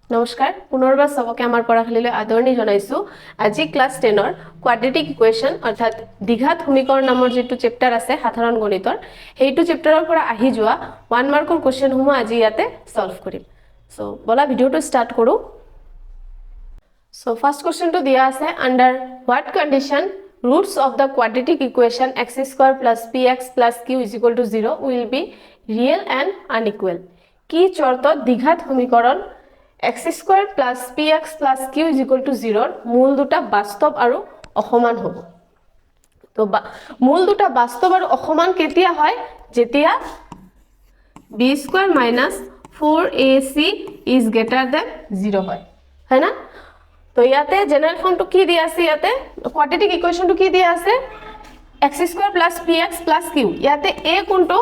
নমস্কাৰ পুনৰবাৰ সবকে আমাৰ পঢ়াশালীলৈ আদৰণি জনাইছো আজি ক্লাস 10 ৰ কোৱাড্ৰেটিক ইকুৱেশ্যন অৰ্থাৎ দ্বিঘাত সমীকৰণ নামৰ যেটো চেপ্টাৰ আছে সাধাৰণ গণিতৰ হেইটো চেপ্টাৰৰ পৰা আহি যোৱা 1 মাৰ্কৰ কোৱেশ্চন সমূহ আজি ইয়াতে সলভ কৰিম সো বলা ভিডিওটো স্টাৰ্ট কৰো সো ফাৰ্স্ট কোৱেশ্চনটো দিয়া আছে under what condition roots of the quadratic equation x square plus px plus q is equal to 0 will be real and unequal কি চৰ্তত দ্বিঘাত সমীকৰণ x square plus px plus q is equal to 0 মূল দুটা বাস্তৱ আৰু অসমান হ'ব তো মূল দুটা বাস্তৱ আৰু অসমান কেতিয়া হয় যেতিয়া b square minus 4ac is greater than 0 হয় না তো ইয়াতে জেনারেল ফর্ম তো কি দিয়া আছে ইয়াতে কোয়াড্রেটিক ইকুয়েশন তো কি দিয়া আছে x square plus px plus q ইয়াতে a কোনটো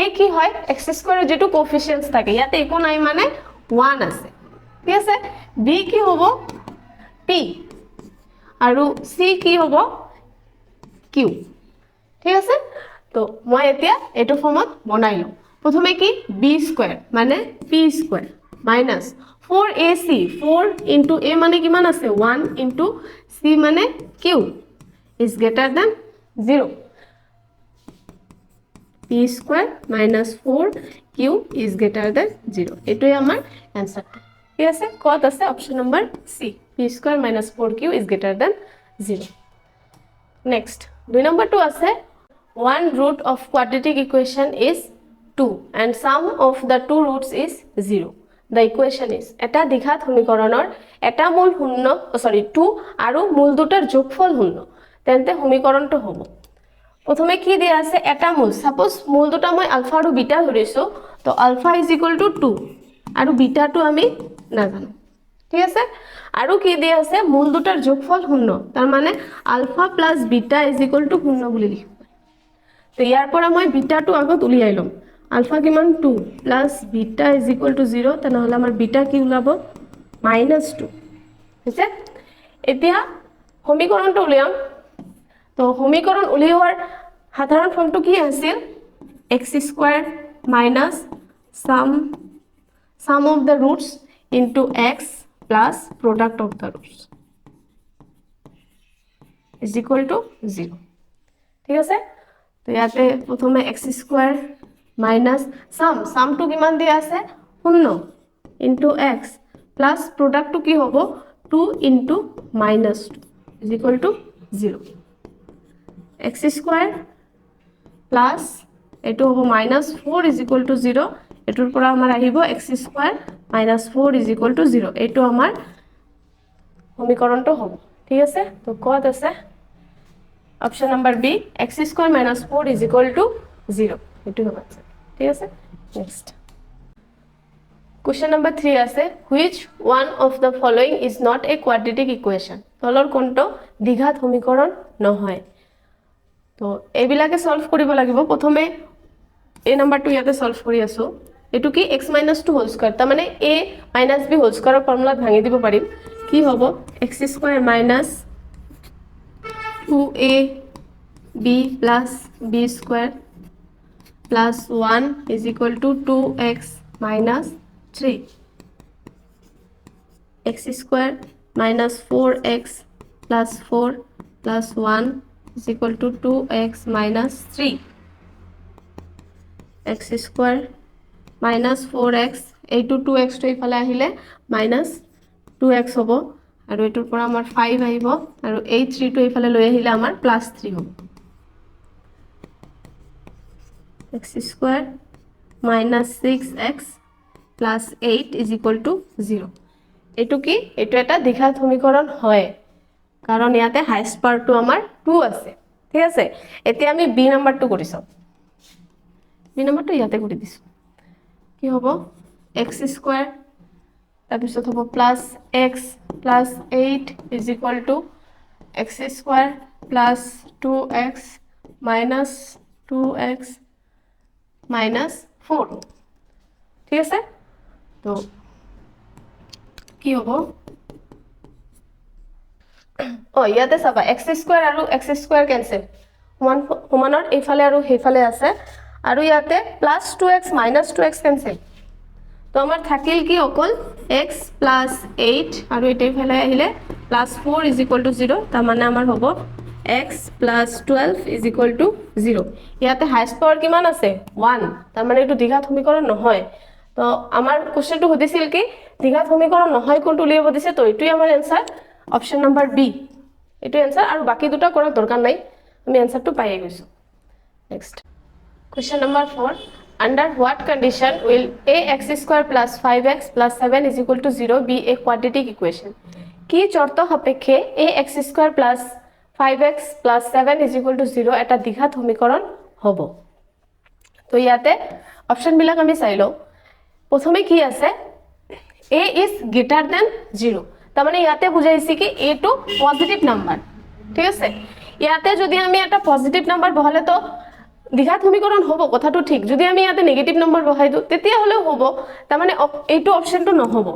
a কি হয় x square এর যেটো কোএফিসিয়েন্টস থাকে ইয়াতে একো নাই মানে 1 আছে ঠিক আছে b কি হবো p আৰু c কি হবো q ঠিক আছে তো মই এতিয়া এটো ফর্মত বনাই লম প্রথমে কি b স্কয়ার মানে p square minus 4ac 4 into a মানে কিমান আছে 1 into c মানে q is greater than 0 p square minus 4q is greater than 0 এটাই আমার आंसर ঠিক আছে কত আছে option number C p square minus 4q is greater than 0 next দুই নাম্বারটো আছে one root of quadratic equation is 2 and sum of the two roots is 0 the equation is এটা দ্বিঘাত সমীকৰণৰ এটা মূল শূন্য সৰি 2 আৰু মূল দুটাৰ যোগফল শূন্য তেন্তে সমীকৰণটো হ'ব প্রথমে কি দিয়া আছে এটা মূল সাপোজ মূল দুটা মই আলফা আৰু বিটা ধৰিছো তো আলফা = 2 আৰু বিটাটো আমি নাজানো ঠিক আছে আৰু কি দিয়া আছে মূল দুটাৰ যোগফল শূন্য তাৰ মানে আলফা প্লাস বিটা = শূন্য বুলি লিখিব তো ইয়াৰ পৰা মই বিটাটো আগত উলিয়াই লম আলফা কিমান 2 প্লাস বিটা = 0 তেনেহলে আমাৰ বিটা কি ওলাব -2 হৈছে এতিয়া সমীকৰণটো উলিয়াম তো সমীকৰণ উলিওৱাৰ সাধাৰণ ফৰ্মটো কি আছিল x square minus sum of the roots into x plus product of the roots is equal to 0 ঠিক আছে তো ইয়াতে প্ৰথমে x square minus sum to কিমান দিয়া আছে 0 into x plus product to কি হ'ব 2 into minus 2 is equal to 0 x square plus এটো হ'ব -4 is equal to 0 এটোৰ পৰা আমাৰ আহিব x square minus 4 is equal to 0 এটো আমাৰ সমীকৰণটো হ'ব ঠিক আছে তো কত আছে option number B x square minus 4 is equal to 0 এটো হ'ব ঠিক আছে নেক্সট Question number 3 আছে which one of the following is not a quadratic equation তলৰ কোনটো দ্বিঘাত সমীকৰণ নহয় তো এইবিলাকে সলভ কৰিব লাগিব প্ৰথমে এই নাম্বাৰটো ইয়াতে সলভ কৰি আছো এটো কি x - 2 হোল স্কয়াৰ তাৰ মানে a - b হোল স্কয়াৰৰ ফৰ্মুলাত ভাঙি দিব পাৰিম কি হ'ব x square minus 2ab plus b square plus 1 is equal to 2x minus 3 x square minus 4x plus 4 plus 1 is equal to 2x minus 3 x square minus 4x এইটো 2x to ইফালে আহিলে minus 2x হ'ব আৰু এটোৰ পৰা আমাৰ 5 আহিব আৰু এই 3 to ইফালে লৈ আহিলে আমাৰ plus 3 হ'ব x square minus 6x plus 8 is equal to 0 এটো কি এটো এটা দ্বিঘাত সমীকৰণ হয় কাৰণ ইয়াতে হাইয়েস্ট পাৰ্টটো আমাৰ 2 আছে ঠিক আছে এতিয়া আমি বি নাম্বাৰটো কৰিছো বি নাম্বাৰটো ইয়াতে কৰি দিছো কি হ'ব x স্কয়াৰ তাৰ পিছত হ'ব plus x plus 8 is equal to x square plus 2x minus 2x minus 4 ঠিক আছে তো কি হ'ব ও ইয়াতে চাবা x স্কয়ার আৰু x স্কয়াৰ ক্যান্সেল সমানৰ এইফালে আৰু সেইফালে আছে আৰু ইয়াতে plus 2x minus 2x cancel তো আমাৰ থাকিল কি অকল x plus 8 আৰু এটাই ফেলাই আহিলে plus 4 is equal to 0 তাৰ মানে আমাৰ হ'ব x plus 12 is equal to 0 ইয়াতে হাইয়েস্ট পাৱাৰ কিমান আছে 1 তাৰ মানে এইটো দ্বিঘাত সমীকৰণ নহয় তো আমাৰ কোশ্চেনটো সুধিছিল কি দ্বিঘাত সমীকৰণ নহয় কোনটো উলিয়াব দিছে তো এইটোই আমাৰ এনসাৰ অপচন নম্বৰ বি এইটো এনসাৰ আৰু বাকি দুটা কৰাৰ দৰকাৰ নাই আমি এনসাৰটো পাইয়ে গৈছো next question number 4 under what condition will ax square plus 5x plus 7 is equal to 0 be a quadratic equation কি শর্ত সাপেক্ষে ax square plus 5x plus 7 is equal to 0 এটা দ্বিঘাত সমীকরণ হ'ব তো ইয়াতে অপশন বিলাক আমি চাই লও প্রথমে কি আছে a is greater than 0 তার মানে ইয়াতে বুঝাইছি কি a টু পজিটিভ নাম্বার ঠিক আছে ইয়াতে যদি আমি একটা পজিটিভ নাম্বার বহালে তো দ্বিঘাত সমীকরণ হ'ব কথাটো ঠিক যদি আমি ইয়াতে নেগেটিভ নাম্বার বহাই দিও তেতিয়া হলেও হ'ব তার মানে এইটো অপশনটো নহব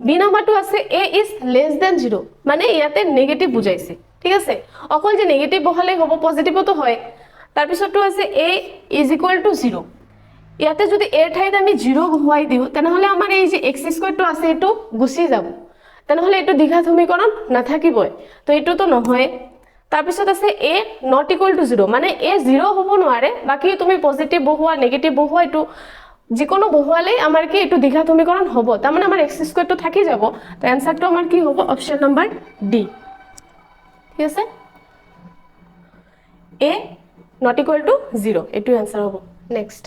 বি নাম্বাৰটো আছে a is less than 0 মানে ইয়াতে নেগেটিভ বুঝাইছে ঠিক আছে অকল যে নেগেটিভ বহালে হ'ব পজিটিভও তো হয় তাৰ পিছতটো আছে a is equal to 0 ইয়াতে যদি a ঠাইত আমি 0 বহাই দিও তেনেহলে আমাৰ এই যে x স্কয়াৰটো আছে এটো গুছি যাব তেনেহলে এটো দ্বিঘাত সমীকৰণ নাথাকিবই তো এটো তো নহয় তাৰ পিছত আছে a not equal to 0 মানে a 0 হ'ব নোৱাৰে বাকি তুমি পজিটিভ বহোৱা নেগেটিভ বহোৱা এটো যিকোনো বহোৱালে আমাৰ কি এটো দ্বিঘাত সমীকৰণ হ'ব তাৰ মানে আমাৰ x স্কয়াৰটো থাকি যাব তো আনসাৰটো আমাৰ কি হ'ব অপচন নম্বৰ ডি ঠিক আছে a not equal to 0 এটো আনসাৰ হ'ব নেক্সট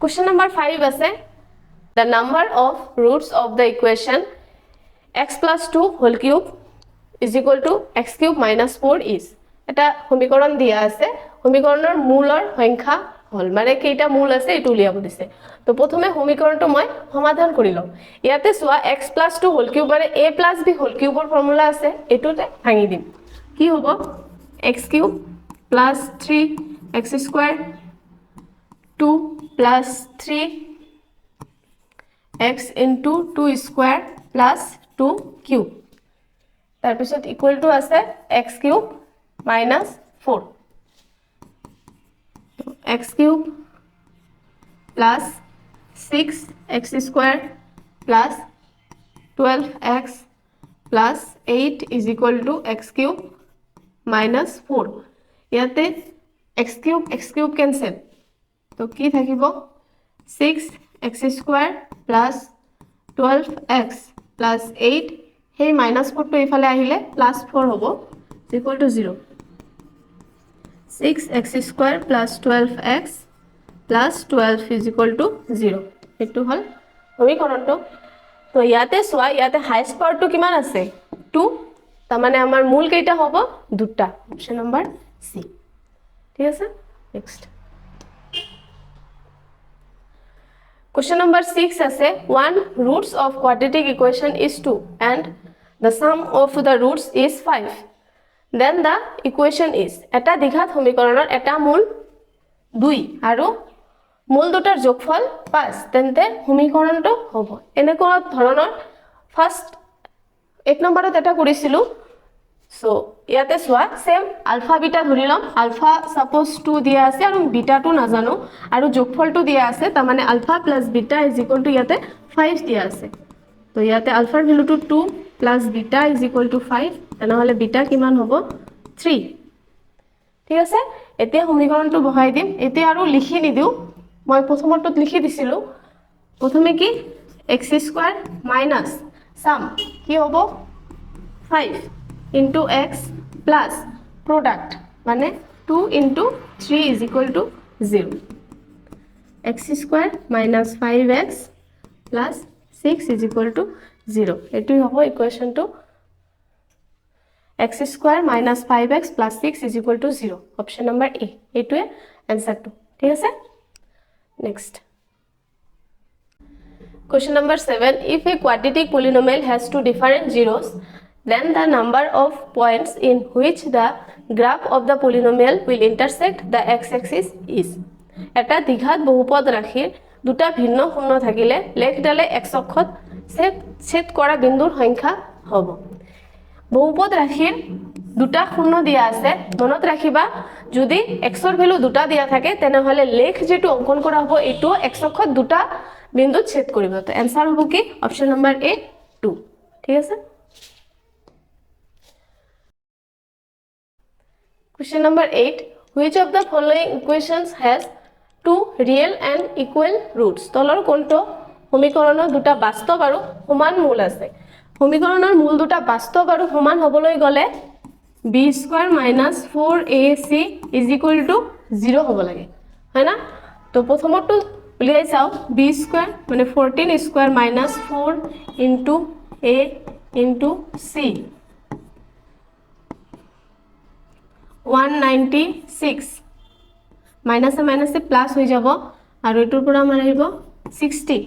question number 5 আছে the number of roots of the equation x plus 2 whole cube is equal to x cube minus 4 is এটা সমীকৰণ দিয়া আছে সমীকৰণৰ মূলৰ সংখ্যা হল মানে কেইটা মূল আছে এটো উলিয়াব দিছে তো প্ৰথমে সমীকৰণটো মই সমাধান কৰি লম ইয়াতে সোয়া x plus 2 whole cube মানে a plus b whole cube ৰ ফৰ্মুলা আছে এটোতে ভাঙি দিম কি হ'ব x cube plus 3 x square 2 plus 3 x into 2 square plus 2 cube তাৰ পিছত ইকুৱেল টু আছে x cube minus 4 x cube plus 6x square plus 12x plus 8 is equal to x cube minus 4 ইয়াতে x cube cancel তো কি থাকিব 6x square plus 12x plus 8 hey minus 4 to ইফালে আহিলে plus 4 হ'ব equal to 0 6x square plus 12x plus 12 is equal to 0 এটো হল সমীকৰণটো তো ইয়াতে সোয়া ইয়াতে হাইয়েস্ট পাৱাৰটো কিমান আছে 2 তাৰ মানে আমাৰ মূল কেইটা হ'ব দুটা অপচন নম্বৰ সি ঠিক আছে নেক্সট question number 6 আছে one roots of quadratic equation is 2 and the sum of the roots is 5 then the equation is এটা দ্বিঘাত সমীকৰণৰ এটা মূল 2 আৰু মূল দুটাৰ যোগফল 5 তেন্তে সমীকৰণটো হ'ব এনেকুৱা ধৰণৰ ফাৰ্স্ট এক নম্বৰত এটা কৰিছিলো সো ইয়াতে সোয়া সেম আলফা বিটা ধৰি লম আলফা সাপোজ 2 দিয়া আছে আৰু বিটা টো নাজানো আৰু যোগফলটো দিয়া আছে তাৰ মানে alpha plus beta is equal to ইয়াতে 5 দিয়া আছে তো ইয়াতে আলফাৰ ভ্যালুটো 2 plus beta is equal to 5 তেনেহলে বিটা কিমান হ'ব 3 ঠিক আছে এতিয়া সমীকৰণটো বহাই দিম এতিয়া আৰু লিখি নিদিও মই প্ৰথমৰটোত লিখি দিছিলো প্ৰথমে কি x স্কয়াৰ মাইনাস সাম কি হ'ব 5 into x plus product মানে 2 into 3 is equal to 0 x square minus 5x plus 6 is equal to 0 এটোই হ'ব ইকুৱেচন two x square minus 5x plus 6 is equal to 0 option number A এটোই answer টু ঠিক আছে next question number 7 if a quadratic polynomial has two different zeros then the number of points in which the graph of the polynomial will intersect the x-axis is এটা দ্বিঘাত বহুপদ ৰাশিৰ দুটা ভিন্ন শূন্য থাকিলে লেখডালে x অক্ষত ছেদ কৰা বিন্দুৰ সংখ্যা হ'ব বহুপদ ৰাশিৰ দুটা শূন্য দিয়া আছে মনত ৰাখিবা যদি x ৰ ভ্যালু দুটা দিয়া থাকে তেনেহলে লেখ যেটো অঙ্কন কৰা হ'ব এটো x অক্ষত দুটা বিন্দুত ছেদ কৰিব তো এনসার হ'ব কি অপশন নাম্বার এ 2 ঠিক আছে question number 8 which of the following equations has two real and equal roots তলৰ কোনটো সমীকৰণৰ দুটা বাস্তৱ আৰু সমান মূল আছে সমীকৰণৰ মূল দুটা বাস্তৱ আৰু সমান হ'বলৈ গলে b square minus 4ac is equal to 0 হ'ব লাগে হয় না তো প্ৰথমটো উলিয়াই চাও b square মানে 14 square minus 4 into a into c 196 minus a minus a plus হৈ যাব আৰু এটোৰ পৰা আমাৰ আহিব 60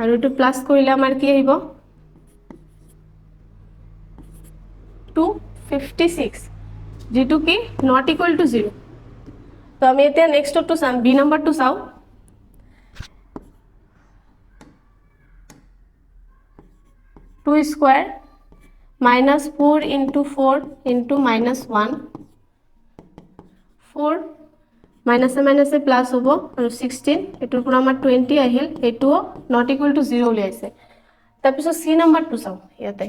আৰু এটো প্লাস কৰিলে আমাৰ কি আহিব 256 যেটো কি not equal to 0 তো আমি এতিয়া নেক্সট টু চাম বি নাম্বাৰটো চাও 2 square minus 4 into 4 into minus 1 4 minus a minus a plus hobo aru 16 etur pura amar 20 ahil etu not equal to 0 uliaise tar piso c number to sao yate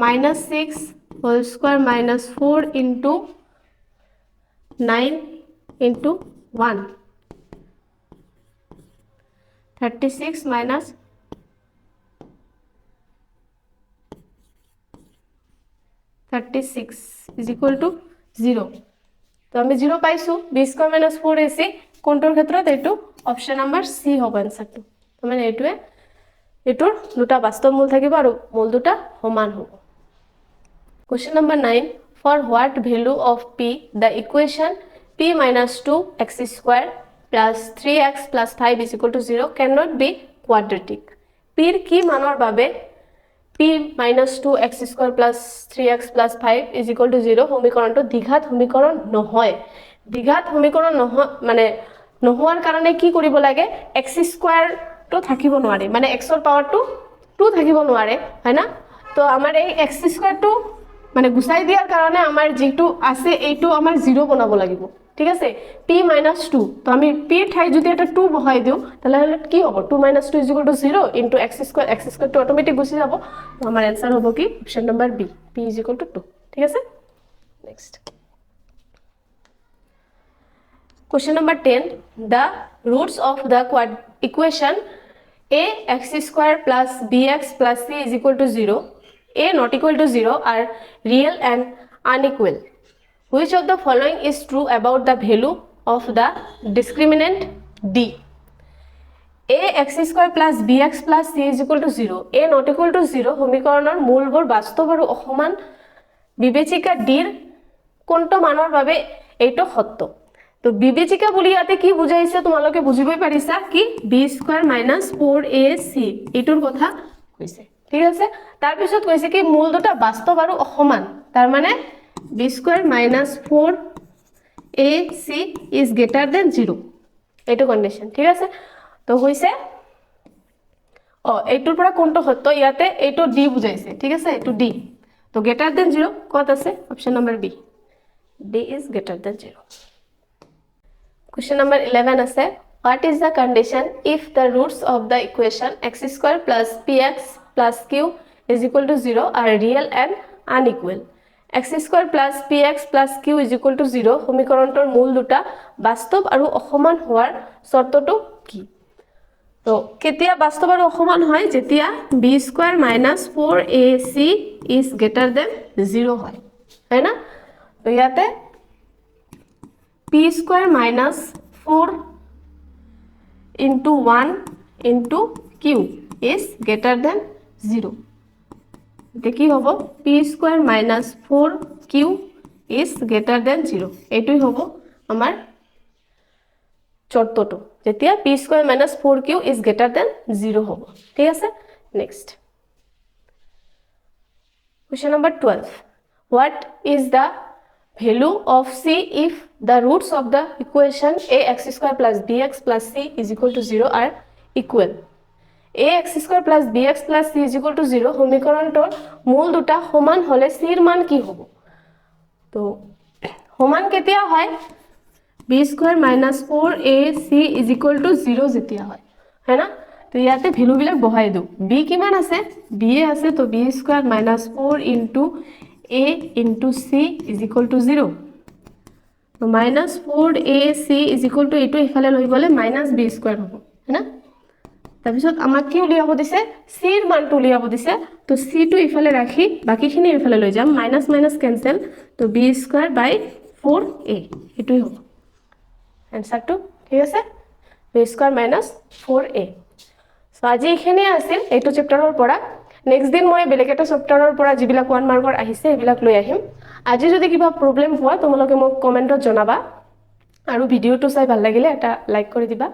minus 6 whole square minus 4 into 9 into 1 36 minus 36 is equal to 0 তো আমি 0 পাইছো b square minus 4ac কোনটোৰ ক্ষেত্ৰত এটো option number সি হ'ব আনসাৰটো তো মানে এটোৱে এটোৰ দুটা বাস্তৱ মূল থাকিব আৰু মূল দুটা সমান হ'ব question number 9 for what value of p the equation p minus 2x square plus 3x plus 5 is equal to 0 cannot be quadratic p ৰ কি মানৰ বাবে p minus 2x square plus 3x plus 5 is equal to 0 সমীকৰণটো দ্বিঘাত সমীকৰণ নহয় দ্বিঘাত সমীকৰণ নহয় মানে নোহোৱাৰ কাৰণে কি কৰিব লাগে x square টো থাকিব নোৱাৰে মানে x ৰ পাৱাৰটো 2 থাকিব নোৱাৰে হয় না তো আমাৰ এই x square টো মানে গুছাই দিয়াৰ কাৰণে আমাৰ যেটো আছে এইটো আমাৰ 0 বনাব লাগিব ঠিক আছে p minus 2 তো আমি p ঠাই যদি এটা 2 বহাই দিও তাহলে কি হ'ব 2 minus 2 is equal to 0 into x square to automatic গুছি যাব তো আমাৰ आंसर হ'ব কি option number b p is equal to 2 ঠিক আছে next question number 10 the roots of the equation ax square plus bx plus c is equal to 0 a not equal to 0 are real and unequal which of the following is true about the value of the discriminant d ax square plus bx plus c is equal to 0 a not equal to 0 সমীকৰণৰ মূলবোৰ বাস্তৱ আৰু অসমান বিবেচিকা d ৰ কোনটো মানৰ বাবে এইটো সত্য তো বিবেচিকা বুলি ইয়াতে কি বুজাইছে তোমালোকে বুজিবই পাৰিছা কি b square minus 4ac এইটোৰ কথা কৈছে ঠিক আছে তাৰ পিছত কৈছে কি মূল দুটা বাস্তৱ আৰু অসমান তাৰ মানে b square minus 4ac is greater than 0 এইটো কন্ডিশন ঠিক আছে তো হইছে এইটোৰ পৰা কোনটো সত্য ইয়াতে এইটো d বুজাইছে ঠিক আছে এইটো d তো greater than 0 কত আছে option number b d is greater than 0 question number 11 আছে what is the condition if the roots of the equation x square plus px plus q is equal to 0 are real and unequal x square plus px plus q is equal to 0 সমীকৰণটোৰ মূল দুটা বাস্তৱ আৰু অসমান হোৱাৰ শৰ্তটো কি তো কেতিয়া বাস্তৱ আৰু অসমান হয় যেতিয়া b square minus 4ac is greater than 0 হয় হয় না তো ইয়াতে p square minus 4 into 1 into q is greater than 0 দেখি হবো p square minus 4q is greater than 0 এটুই হবো আমার চর্তটো যেতিয়া p square minus 4q is greater than 0 হবো ঠিক আছে next question number 12 what is the value of c if the roots of the equation ax square plus bx plus c is equal to 0 are equal ax square plus bx plus c is equal to 0 সমীকৰণটোৰ মূল দুটা সমান হলে c ৰ মান কি হ'ব তো সমান কেতিয়া হয় B square minus 4ac is equal to 0 যেতিয়া হয় না তো ইয়াতে ভ্যালুবিলাক বহাই দিওঁ বি কিমান আছে বি এ আছে তো B square minus 4 into a into c is equal to 0 তো minus 4ac is equal two এইটো এফালে লৈ গ'লে মাইনাস b স্কোয়ার হ'ব হয় না তাৰপিছত আমাক কি উলিয়াব দিছে c ৰ মানটো উলিয়াব দিছে তো c টো ইফালে ৰাখি বাকিখিনি ইফালে লৈ যাম মাইনাস মাইনাস ক্যান্সেল তো b স্কয়ার বাই 4a এটোই হ'ব আনসারটো ঠিক আছে b square minus 4a so আজি এখানে আছিল এইটো চ্যাপ্টাৰৰ পৰা নেক্সট দিন মই বেলেগ এটা চ্যাপ্টাৰৰ পৰা যিবিলাক 1 মাৰ্কৰ আহিছে এইবিলাক লৈ আহিম আজি যদি কিবা প্ৰবলেম হোৱা তোমালোকে মোক কমেন্টত জনাবা আৰু ভিডিওটো চাই ভাল লাগিলে এটা লাইক কৰি দিবা